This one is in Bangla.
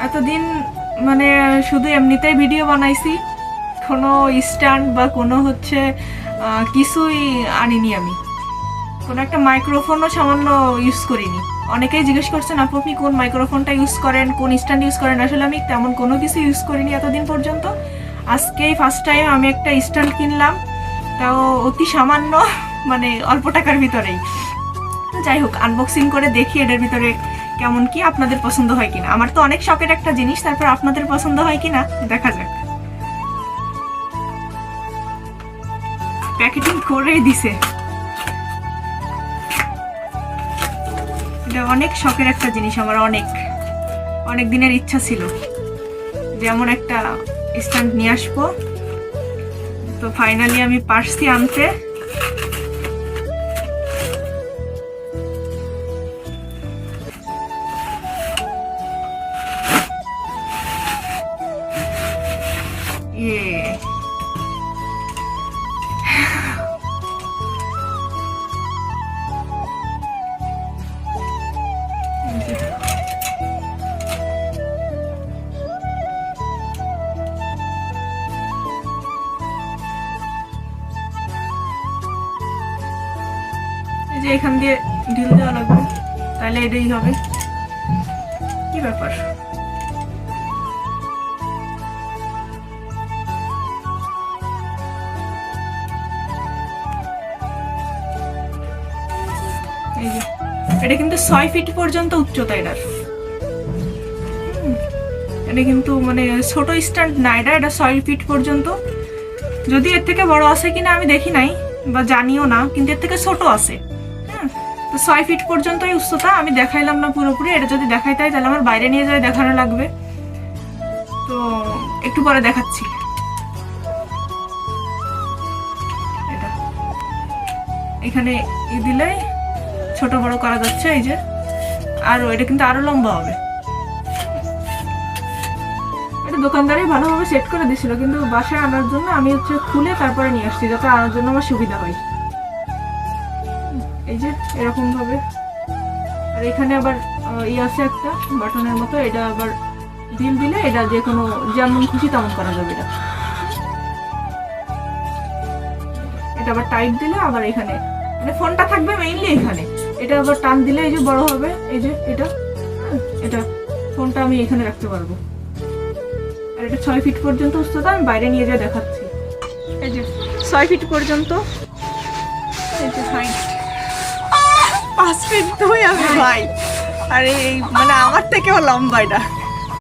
এতদিন মানে শুধু এমনিতেই ভিডিও বানাইছি, কোনো স্ট্যান্ড বা কোনো হচ্ছে কিছুই আনিনি। আমি কোনো একটা মাইক্রোফোনও সামান্য ইউজ করিনি। অনেকেই জিজ্ঞেস করছেন আপু আপনি কোন মাইক্রোফোনটা ইউজ করেন, কোন স্ট্যান্ড ইউজ করেন। আসলে আমি তেমন কোনো কিছু ইউজ করিনি এতদিন পর্যন্ত। আজকেই ফার্স্ট টাইম আমি একটা স্ট্যান্ড কিনলাম, তাও অতি সামান্য, মানে অল্প টাকার ভিতরেই। যাই হোক, আনবক্সিং করে দেখি এটার ভিতরে কেমন কি, আপনাদের পছন্দ হয় কিনা। আমার তো অনেক শখের একটা জিনিস, তারপর আপনাদের পছন্দ হয় কিনা দেখা যাক। প্যাকেটিং করেই দিছে। এটা অনেক শখের একটা জিনিস, আমার অনেক দিনের ইচ্ছা ছিল যেমন একটা স্ট্যান্ড নিয়ে আসবো। তো ফাইনালি আমি পারছি আনতে। এই যে এখান দিয়ে ঢিল দেওয়া লাগবে, তাহলে এটাই হবে। কি ব্যাপার? এই যে এটা কিন্তু 6 ফিট পর্যন্ত উচ্চতা এটার। এটা কিন্তু মানে ছোট স্ট্যান্ড না, এটা 6 ফিট পর্যন্ত। যদি এর থেকে বড় আছে কিনা আমি দেখি নাই বা জানিও না, কিন্তু এর থেকে ছোট আছে। তো 6 ফিট পর্যন্তই উচ্চতা। আমি দেখাইলাম না পুরোপুরি, এটা যদি দেখাইতে হয় তাহলে আমার বাইরে নিয়ে যায় দেখানো লাগবে। তো একটু পরে দেখাচ্ছি। এটা এখানে দিলে ছোট বড় করা যাচ্ছে। এই যে আরো, এটা কিন্তু আরো লম্বা হবে। এটা দোকানদারই ভালোভাবে সেট করে দিছিল, কিন্তু বাসায় আনার জন্য আমি হচ্ছে খুলে তারপরে নিয়ে আসছি, যাতে আনার জন্য আমার সুবিধা হয়। এই যে এরকম ভাবে। আর এখানে আবার আছে একটা বাটনের মতো, এটা আবার ঢিল দিলে এটা যে কোনো যেমন খুশি তেমন করা যাবে। এটা আবার টাইট দিলে আবার এখানে মানে ফোনটা থাকবে মেইনলি এখানে। এটা আবার টান দিলে এই যে বড় হবে। এই যে এটা ফোনটা আমি এখানে রাখতে পারবো। আর এটা 6 ফিট পর্যন্ত উচ্চতা। আমি বাইরে নিয়ে যা দেখাচ্ছি। এই যে 6 ফিট পর্যন্ত। এই যে 5 ফিট 2 আমি ভাই। আরে এই মানে আমার থেকেও লম্বা এটা।